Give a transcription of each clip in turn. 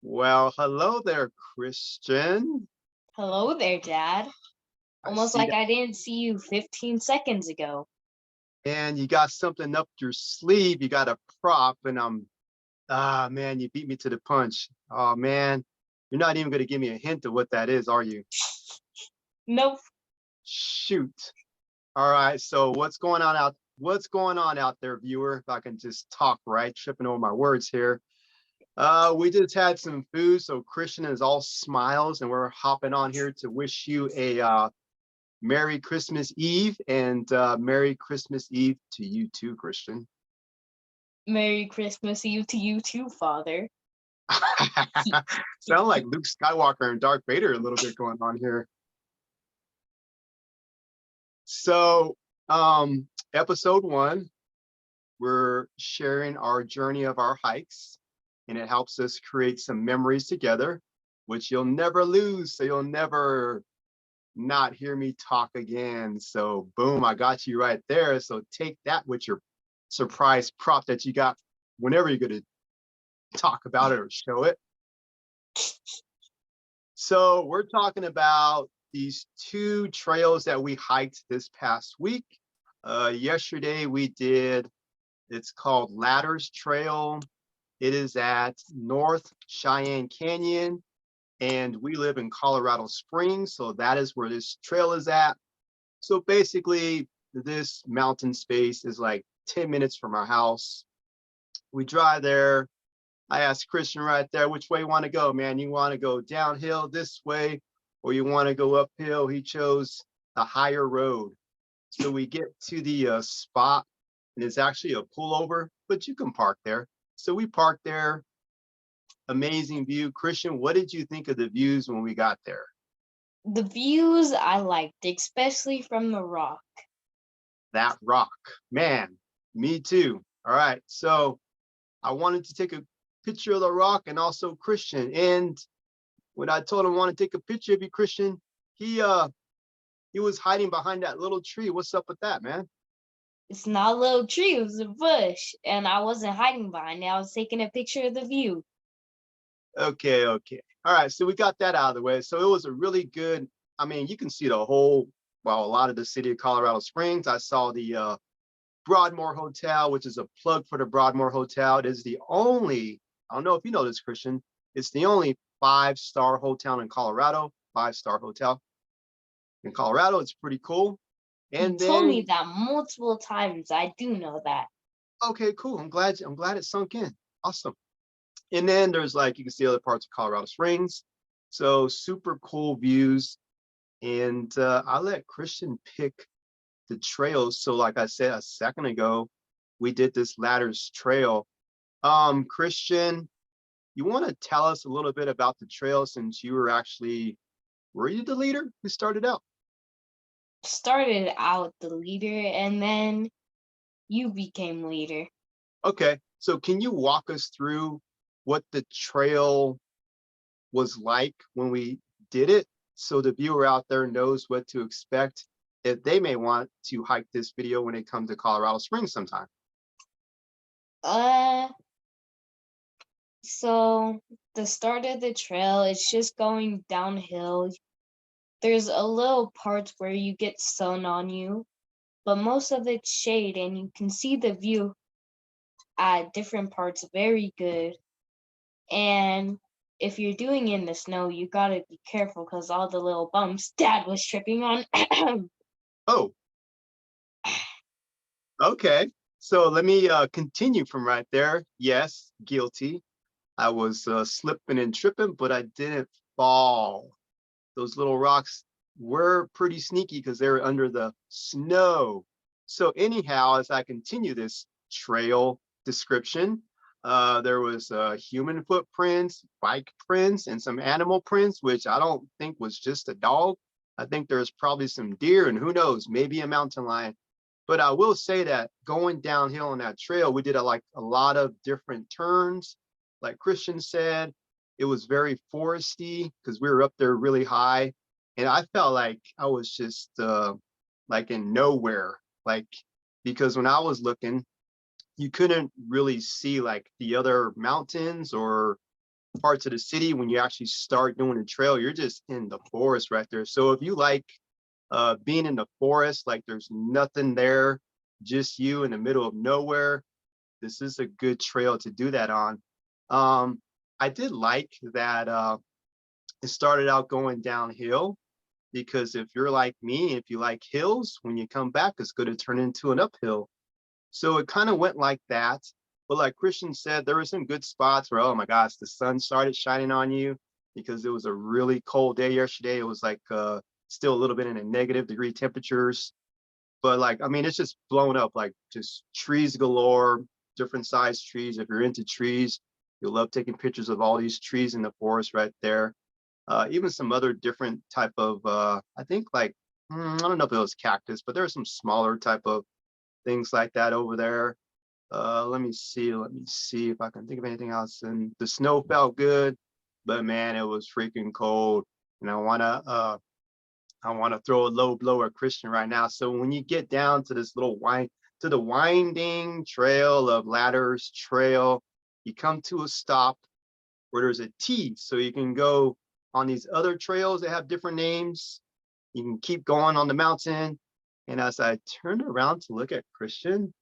Well, hello there, Christian. Hello there, Dad. I Almost see like that. I didn't see you 15 seconds ago. And you got something up your sleeve. You got a prop, and man, you beat me to the punch. Oh man, you're not even going to give me a hint of what that is, are you? Nope. Shoot. All right. So what's going on out there, viewer? If I can just talk right, tripping over my words here. We just had some food, so Christian is all smiles, and we're hopping on here to wish you a Merry Christmas Eve, and Merry Christmas Eve to you too, Christian. Merry Christmas Eve to you too, Father. Sound like Luke Skywalker and Darth Vader a little bit going on here. So, episode 1, we're sharing our journey of our hikes, and it helps us create some memories together, which you'll never lose. So you'll never not hear me talk again. So boom, I got you right there. So take that with your surprise prop that you got whenever you're going to talk about it or show it. So we're talking about these 2 trails that we hiked this past week. Yesterday we did, it's called Ladders Trail. It is at North Cheyenne Canyon, and we live in Colorado Springs, so that is where this trail is at. So basically, this mountain space is like 10 minutes from our house. We drive there. I asked Christian right there, which way you want to go, man? You want to go downhill this way or you want to go uphill? He chose the higher road. So we get to the spot, and it's actually a pullover, but you can park there. So we parked there. Amazing view. Christian, what did you think of the views when we got there? The views I liked, especially from the rock. That rock, man, me too. All right. So I wanted to take a picture of the rock and also Christian. And when I told him I want to take a picture of you, Christian, he was hiding behind that little tree. What's up with that, man? It's not a little tree, it was a bush. And I wasn't hiding behind it. I was taking a picture of the view. Okay, okay. All right. So we got that out of the way. So it was a really good, I mean, you can see the whole, well, a lot of the city of Colorado Springs. I saw the Broadmoor Hotel, which is a plug for the Broadmoor Hotel. It is the only, I don't know if you know this, Christian, it's the only 5-star hotel in Colorado, 5-star hotel in Colorado. It's pretty cool. You And told me then, that multiple times. I do know that. okay, cool. I'm glad it sunk in. Awesome. And then there's, like, you can see other parts of Colorado Springs. So super cool views. And I let Christian pick the trails. So like I said a second ago, we did this Ladders Trail. Christian, you want to tell us a little bit about the trail, since you were you the leader who started out? Started out the leader and then you became leader. Okay, so can you walk us through what the trail was like when we did it, so the viewer out there knows what to expect if they may want to hike this video when it comes to Colorado Springs sometime? Uh so the start of the trail, it's just going downhill. There's a little parts where you get sun on you, but most of it's shade and you can see the view at different parts very good. And if you're doing it in the snow, you gotta be careful because all the little bumps Dad was tripping on. Oh, okay. So let me continue from right there. Yes, guilty. I was slipping and tripping, but I didn't fall. Those little rocks were pretty sneaky because they were under the snow. So anyhow, as I continue this trail description, there was human footprints, bike prints, and some animal prints, which I don't think was just a dog. I think there's probably some deer, and who knows, maybe a mountain lion. But I will say that going downhill on that trail, we did like a lot of different turns. Like Christian said, it was very foresty because we were up there really high. And I felt like I was just like in nowhere. Like, because when I was looking, you couldn't really see like the other mountains or parts of the city, when you actually start doing the trail, you're just in the forest right there. So if you like being in the forest, like there's nothing there, just you in the middle of nowhere, this is a good trail to do that on. I did like that it started out going downhill, because if you're like me, if you like hills, when you come back, it's going to turn into an uphill. So it kind of went like that. But like Christian said, there were some good spots where, oh my gosh, the sun started shining on you, because it was a really cold day yesterday. It was like still a little bit in the -degree temperatures. But like, I mean, it's just blown up, like just trees galore, different size trees. If you're into trees, you'll love taking pictures of all these trees in the forest right there. Even some other different type of, I think like, I don't know if it was cactus, but there are some smaller type of things like that over there. Let me see if I can think of anything else. And the snow felt good, but man, it was freaking cold. And I wanna throw a low blow at Christian right now. So when you get down to this little to the winding trail of Ladders Trail, you come to a stop where there's a T, so you can go on these other trails that have different names. You can keep going on the mountain. And as I turned around to look at Christian,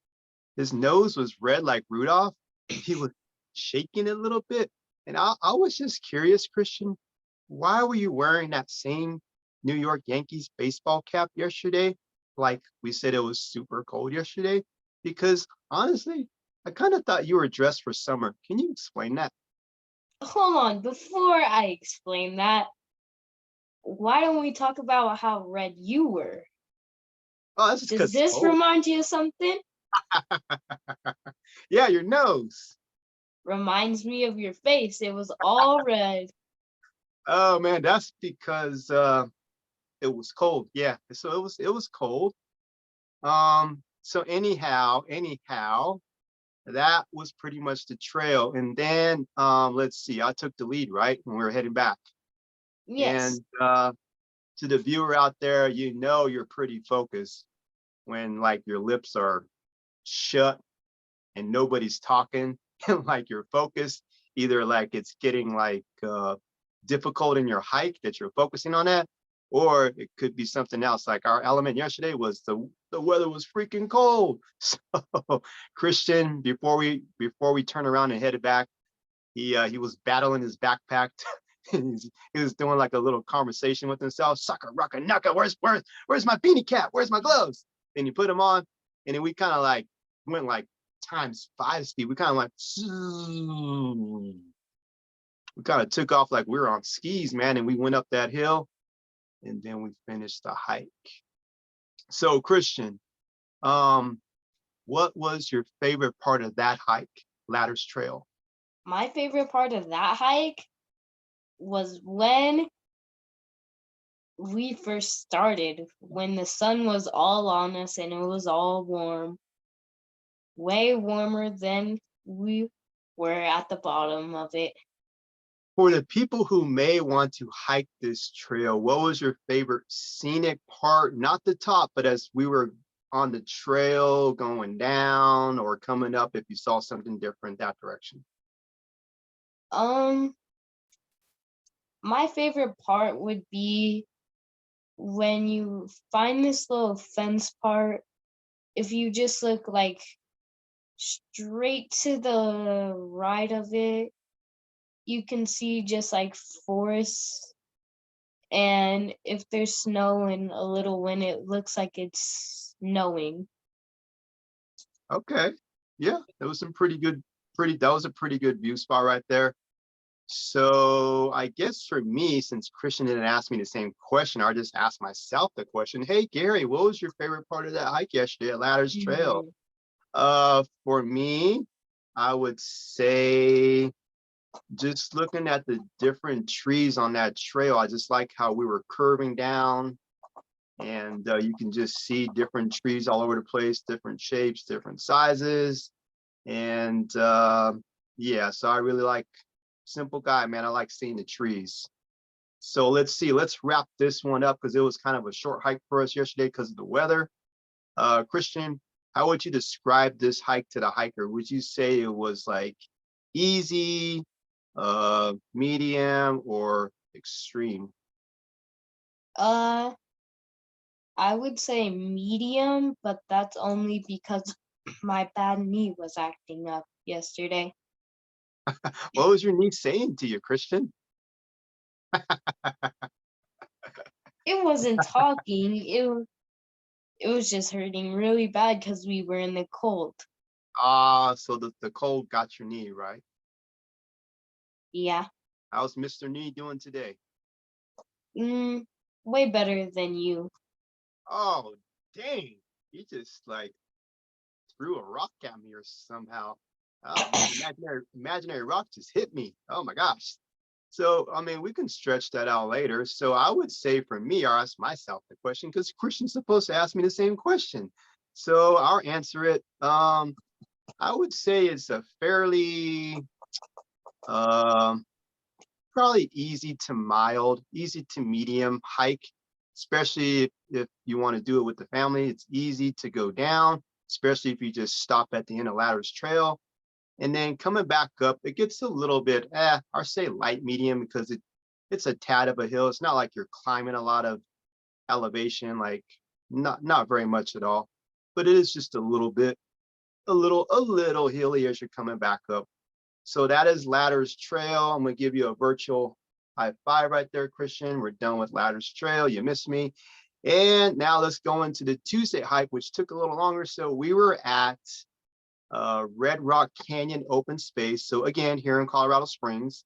his nose was red like Rudolph, and he was shaking a little bit. And I was just curious, Christian, why were you wearing that same New York Yankees baseball cap yesterday? Like we said, it was super cold yesterday. Because honestly, I kind of thought you were dressed for summer. Can you explain that? Hold on, before I explain that, why don't we talk about how red you were? Oh, that's just Does because it's this cold. remind you of something? Yeah, your nose. Reminds me of your face. It was all red. Oh man, that's because it was cold. Yeah, so it was cold. So anyhow, that was pretty much the trail. And then let's see, I took the lead, right? When we were heading back. Yes. And to the viewer out there, you know you're pretty focused when like your lips are shut and nobody's talking, and like you're focused, either like it's getting like difficult in your hike that you're focusing on that, or it could be something else. Like our element yesterday was the weather was freaking cold. So Christian, before we turned around and headed back, he was battling his backpack. He was doing like a little conversation with himself. Sucker, rucker, nucker. Where's my beanie cap? Where's my gloves? And you put them on, and then we kind of like went like ×5 speed. We kind of like we kind of took off like we were on skis, man. And we went up that hill, and then we finished the hike. So Christian, um, what was your favorite part of that hike, Ladders Trail? My favorite part of that hike was when we first started, when the sun was all on us and it was all warm, way warmer than we were at the bottom of it. For the people who may want to hike this trail, what was your favorite scenic part? Not the top, but as we were on the trail going down or coming up, if you saw something different that direction. Um, my favorite part would be when you find this little fence part. If you just look like straight to the right of it, you can see just like forest. And if there's snow and a little wind, it looks like it's snowing. Okay. Yeah, that was some that was a pretty good view spot right there. So I guess for me, since Christian didn't ask me the same question, I just asked myself the question, hey Gary, what was your favorite part of that hike yesterday at Ladders Trail? Mhm. For me, I would say just looking at the different trees on that trail, I just like how we were curving down, and you can just see different trees all over the place, different shapes, different sizes. And yeah, so I really like, simple guy, man. I like seeing the trees. So let's see, let's wrap this one up because it was kind of a short hike for us yesterday because of the weather. Christian, how would you describe this hike to the hiker? Would you say it was like easy, medium, or extreme? Uh, I would say medium, but that's only because my bad knee was acting up yesterday. What was your niece saying to you, Christian? It wasn't talking. It was just hurting really bad because we were in the cold. Ah, so the cold got your knee, right? Yeah. How's Mr. Knee doing today? Mm, way better than you. Oh, dang. He just like threw a rock at me or somehow. Oh man, imaginary rock just hit me. Oh my gosh. So, I mean, we can stretch that out later. So I would say for me, I ask myself the question because Christian's supposed to ask me the same question. So I'll answer it. I would say it's a fairly um probably easy to medium hike, especially if you want to do it with the family. It's easy to go down, especially if you just stop at the end of Ladders Trail. And then coming back up, it gets a little bit, I say light medium because it's a tad of a hill. It's not like you're climbing a lot of elevation, like not very much at all. But it is just a little bit, a little hilly as you're coming back up. So that is Ladders Trail. I'm gonna give you a virtual high five right there, Christian. We're done with Ladders Trail. You missed me. And now let's go into the Tuesday hike, which took a little longer. So we were at Red Rock Canyon open space. So again, here in Colorado Springs.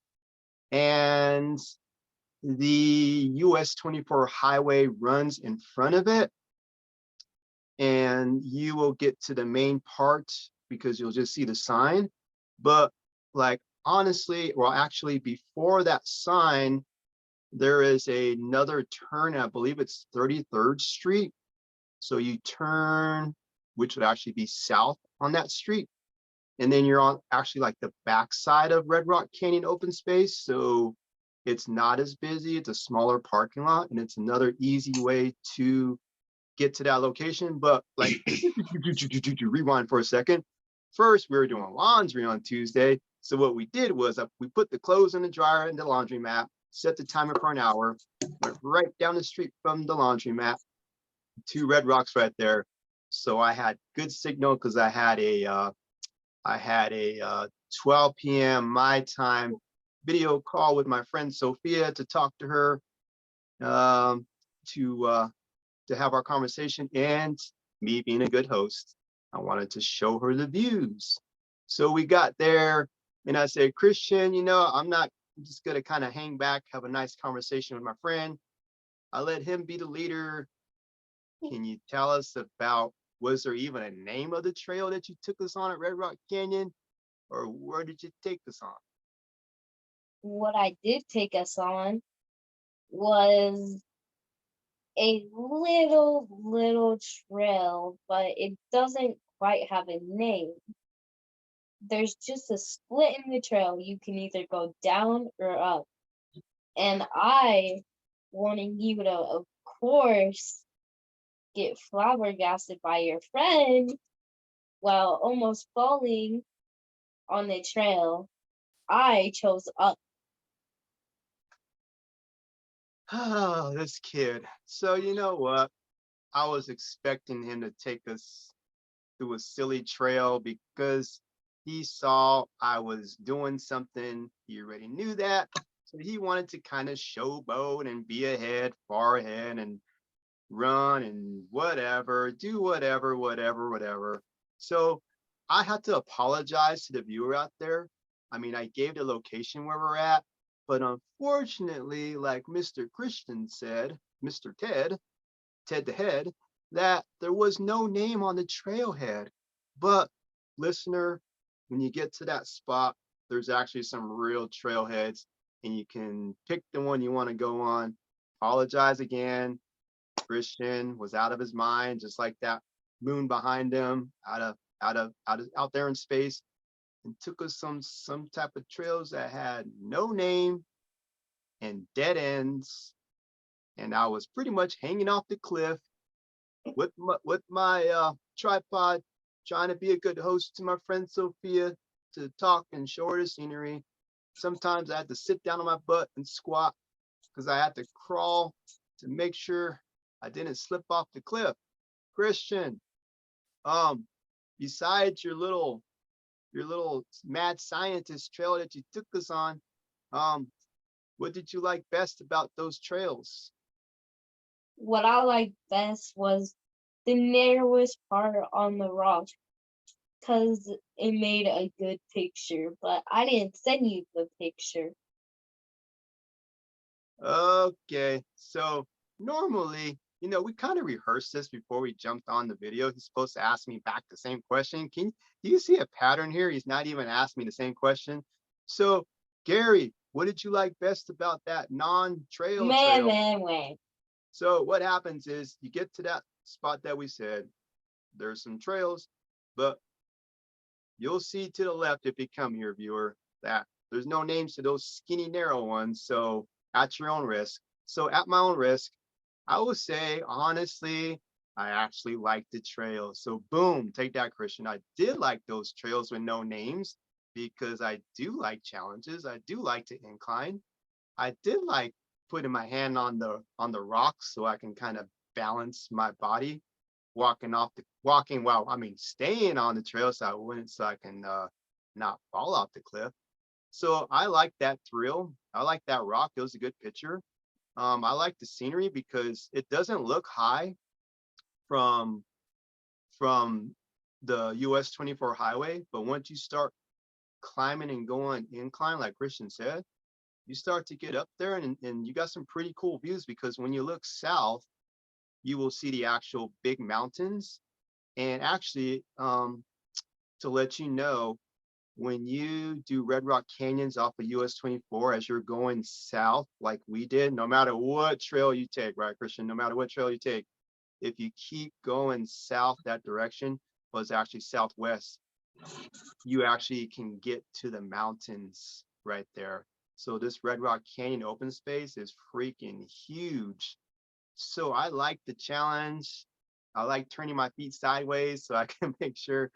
And the US 24 highway runs in front of it. And you will get to the main part because you'll just see the sign. But like honestly, well, actually, before that sign, there is another turn. I believe it's 33rd Street. So you turn, which would actually be south on that street. And then you're on actually like the backside of Red Rock Canyon open space. So it's not as busy. It's a smaller parking lot, and it's another easy way to get to that location. But like, rewind for a second. First, we were doing laundry on Tuesday. So what we did was we put the clothes in the dryer and the laundromat, set the timer for an hour, went right down the street from the laundromat, two red rocks right there. So I had good signal because I had a 12 p.m. my time video call with my friend Sophia to talk to her, um, to have our conversation. And me being a good host, I wanted to show her the views. So we got there, and I said, Christian, I'm just gonna kind of hang back, have a nice conversation with my friend. I let him be the leader. Can you tell us about, was there even a name of the trail that you took us on at Red Rock Canyon? Or where did you take us on? What I did take us on was a little trail, but it doesn't quite have a name. There's just a split in the trail. You can either go down or up. And I wanting you to, of course, get flabbergasted by your friend while almost falling on the trail, I chose up. Oh, this kid. So you know what? I was expecting him to take us through a silly trail because he saw I was doing something. He already knew that. So he wanted to kind of showboat and be ahead, far ahead, and run and whatever, do whatever. So I had to apologize to the viewer out there. I mean, I gave the location where we're at, but unfortunately, like Mr. Christian said, Mr. Ted the Head, that there was no name on the trailhead. But listener, when you get to that spot, there's actually some real trailheads, and you can pick the one you want to go on. Apologize again. Christian was out of his mind, just like that moon behind him, out there in space, and took us some type of trails that had no name and dead ends. And I was pretty much hanging off the cliff with my tripod, trying to be a good host to my friend Sophia to talk and show her the scenery. Sometimes I had to sit down on my butt and squat because I had to crawl to make sure I didn't slip off the cliff. Christian, um, besides your little mad scientist trail that you took us on, um, what did you like best about those trails? What I liked best was the narrowest part on the rock because it made a good picture, but I didn't send you the picture. Okay, so normally, we kind of rehearsed this before we jumped on the video. He's supposed to ask me back the same question. Do you see a pattern here? He's not even asking me the same question. So, Gary, what did you like best about that non-trail Man, trail? man, man. So what happens is you get to that spot that we said, there's some trails, but you'll see to the left if you come here, viewer, that there's no names to those skinny, narrow ones. So at your own risk. So at my own risk, I would say, honestly, I actually like the trails. So boom, take that, Christian. I did like those trails with no names because I do like challenges. I do like to incline. I did like putting my hand on the rocks so I can kind of balance my body walking while I mean staying on the trail so I can not fall off the cliff. So I like that thrill. I like that rock. It was a good picture. I like the scenery because it doesn't look high from from the US 24 highway, but once you start climbing and going incline, like Christian said, you start to get up there and you got some pretty cool views because when you look south, you will see the actual big mountains. And actually, to let you know, when you do Red Rock Canyons off of US 24 as you're going south, like we did, no matter what trail you take, right, Christian? No matter what trail you take, if you keep going south that direction, was actually southwest, you actually can get to the mountains right there. So this Red Rock Canyon open space is freaking huge. So I like the challenge. I like turning my feet sideways so I can make sure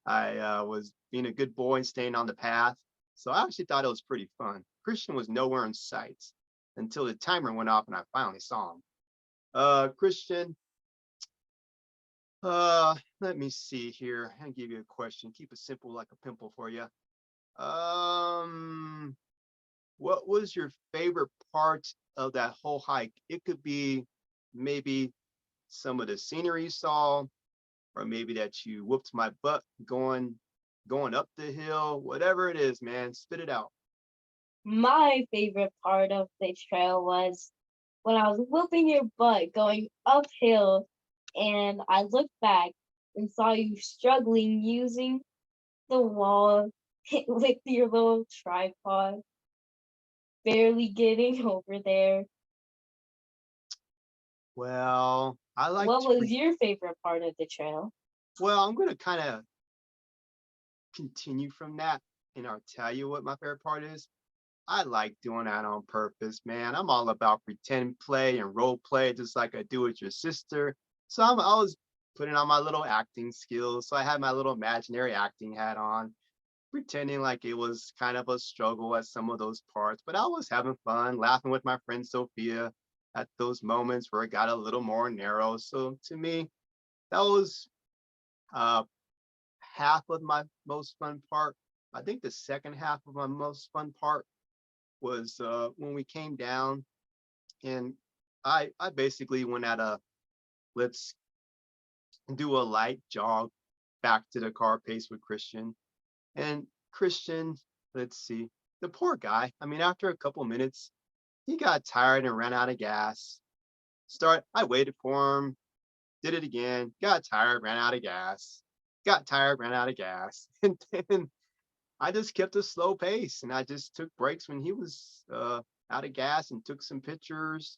I was being a good boy and staying on the path. So I actually thought it was pretty fun. Christian was nowhere in sight until the timer went off and I finally saw him. Christian, let me see here. I'll give you a question. Keep it simple like a pimple for you. Um, what was your favorite part of that whole hike? It could be maybe some of the scenery you saw, or maybe that you whooped my butt going up the hill, whatever it is, man, spit it out. My favorite part of the trail was when I was whooping your butt going uphill and I looked back and saw you struggling using the wall with your little tripod, barely getting over there. Well, I like What to was your favorite part of the trail? well, I'm gonna kind of continue from that and I'll tell you what my favorite part is. I like doing that on purpose, man. I'm all about pretend play and role play, just like I do with your sister. So I was putting on my little acting skills. So I had my little imaginary acting hat on, pretending like it was kind of a struggle at some of those parts. But I was having fun, laughing with my friend Sophia at those moments where it got a little more narrow. So to me, that was uh, half of my most fun part. I think the second half of my most fun part was when we came down and I basically went at a let's do a light jog back to the car pace with Christian. And Christian, let's see, the poor guy. I mean, after a couple minutes, he got tired and ran out of gas. I waited for him, did it again, got tired, ran out of gas, got tired, ran out of gas. And then I just kept a slow pace and I just took breaks when he was out of gas and took some pictures.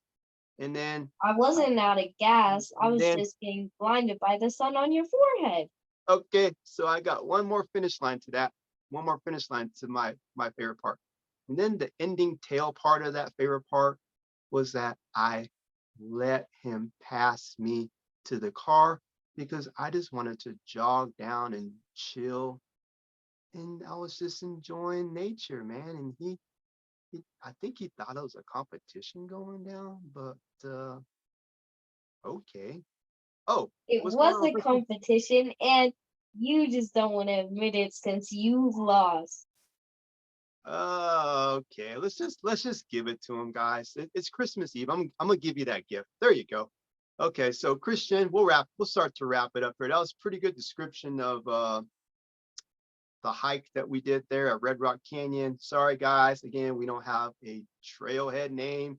And then, I wasn't out of gas. I was then just getting blinded by the sun on your forehead. okay, so I got one more finish line to that, one more finish line to my favorite part. And then the ending tail part of that favorite part was that I let him pass me to the car because I just wanted to jog down and chill and I was just enjoying nature, man. And I think he thought it was a competition going down, but okay. Oh, It what's going was on, a Christian? competition, and you just don't want to admit it since you've lost. Okay. Let's just give it to him, guys. It's Christmas Eve. I'm gonna give you that gift. There you go. Okay, so Christian, we'll start to wrap it up here. That was a pretty good description of the hike that we did there at Red Rock Canyon. Sorry guys, again, we don't have a trailhead name.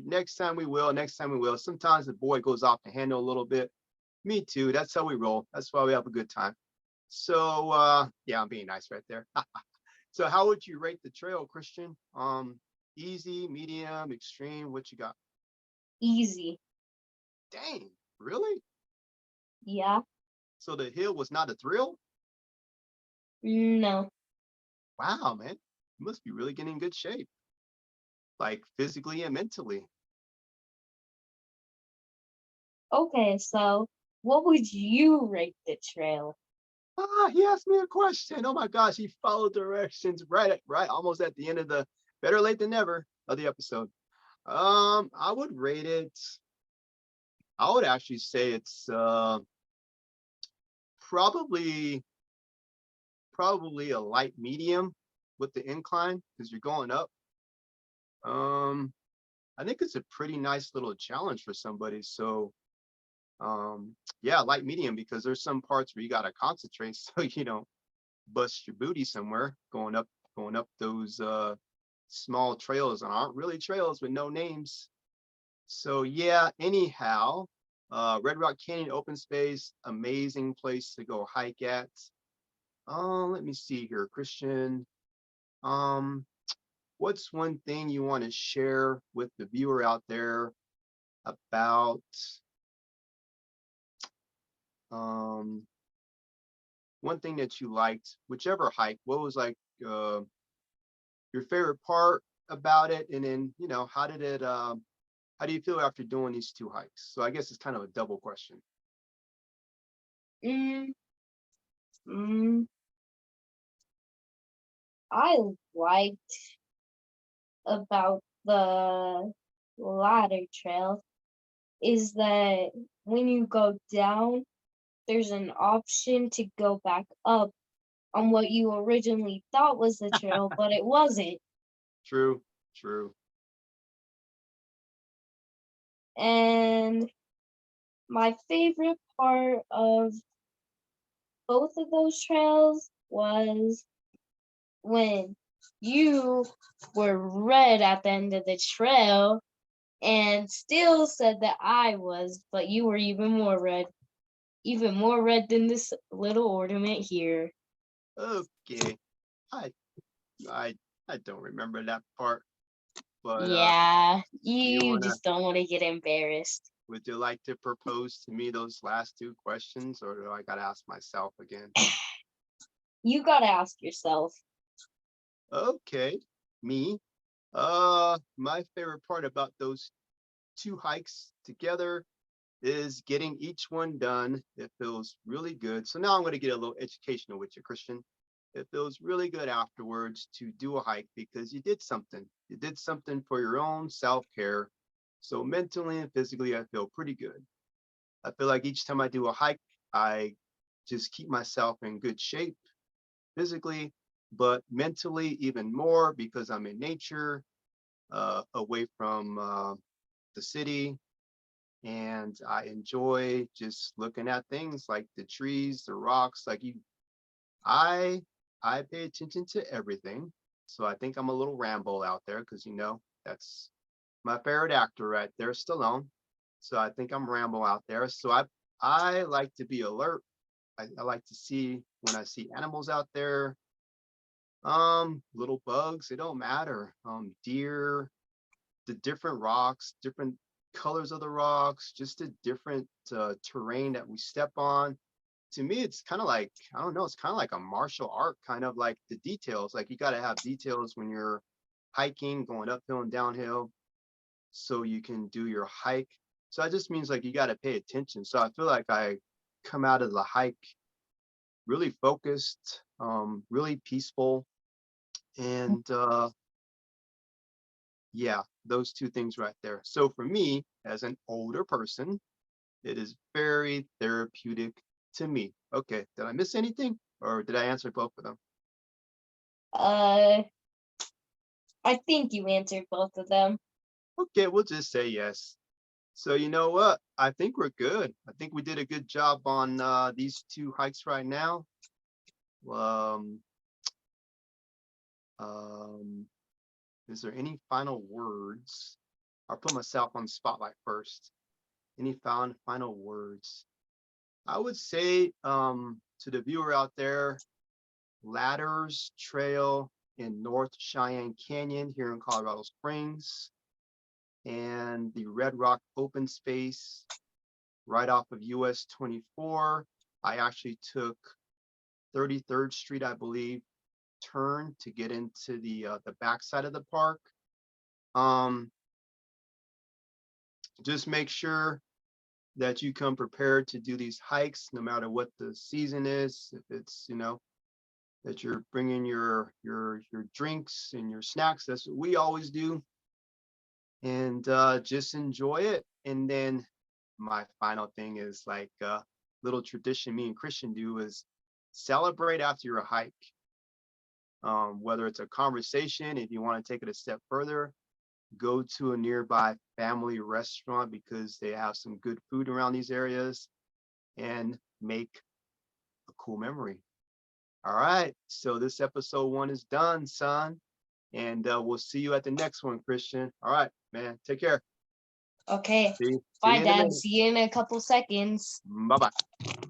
Next time we will, next time we will. Sometimes the boy goes off the handle a little bit. Me too. That's how we roll. That's why we have a good time. So yeah, I'm being nice right there. So how would you rate the trail, Christian? Easy, medium, extreme, what you got? Easy. Dang, really? Yeah. So the hill was not a thrill? No. Wow, man. You must be really getting in good shape, like physically and mentally. Okay, so what would you rate the trail? Ah, he asked me a question. Oh my gosh, he followed directions right, almost at the end of the better late than never of the episode. I would rate it. I would actually say it's probably probably a light medium with the incline because you're going up. Um, I think it's a pretty nice little challenge for somebody. So yeah, light medium because there's some parts where you gotta concentrate so you don't bust your booty somewhere going up those small trails and aren't really trails with no names. So yeah, anyhow, Red Rock Canyon open space, amazing place to go hike at. Let me see here, Christian. Um, what's one thing you want to share with the viewer out there about um one thing that you liked, whichever hike? What was like uh your favorite part about it? And then, how do you feel after doing these two hikes? So I guess it's kind of a double question. Mm, mm, I liked about the ladder trail is that when you go down, there's an option to go back up on what you originally thought was the trail, but it wasn't. True, true. And my favorite part of both of those trails was when you were red at the end of the trail and still said that I was, but you were even more red than this little ornament here. Okay. I I I don't remember that part, but Yeah, you you wanna just don't want to get embarrassed. would you like to propose to me those last two questions, or do I gotta ask myself again? You gotta ask yourself. Okay, me. My favorite part about those two hikes together is getting each one done. It feels really good. So now I'm going to get a little educational with you, Christian. It feels really good afterwards to do a hike because you did something. You did something for your own self care. So mentally and physically, I feel pretty good. I feel like each time I do a hike, I just keep myself in good shape physically, but mentally even more because I'm in nature, away from the city, and I enjoy just looking at things like the trees, the rocks. I I pay attention to everything. So I think I'm a little Rambo out there because that's my favorite actor right there, Stallone. So I think I'm Rambo out there. So I like to be alert. I like to see when I see animals out there, little bugs, it don't matter. Deer, the different rocks, different colors of the rocks, just the different terrain that we step on. To me, it's kind of like, I don't know, it's kind of like a martial art, kind of like the details. Like you got to have details when you're hiking, going uphill and downhill, so you can do your hike. So that just means like you got to pay attention. So I feel like I come out of the hike really focused, really peaceful, and Yeah, those two things right there. So for me, as an older person, it is very therapeutic to me. Okay, did I miss anything or did I answer both of them? Uh, I think you answered both of them. Okay, we'll just say yes. So you know what? I think we're good. I think we did a good job on these two hikes right now. Um, um, is there any final words? I'll put myself on the spotlight first. Any final words? I would say to the viewer out there, Ladders Trail in North Cheyenne Canyon here in Colorado Springs, and the Red Rock Open Space right off of US 24. I actually took 33rd Street, I believe, turn to get into the backside of the park. Um, just make sure that you come prepared to do these hikes, no matter what the season is. If it's, that you're bringing your drinks and your snacks, that's what we always do, and just enjoy it. And then my final thing is like little tradition me and Christian do is celebrate after your hike. Whether it's a conversation, if you want to take it a step further, go to a nearby family restaurant because they have some good food around these areas, and make a cool memory. All right, so this episode 1 is done, son, and we'll see you at the next one, Christian. All right, man, take care. Okay. See Bye, you in a Dad. minute. See you in a couple seconds. Bye bye.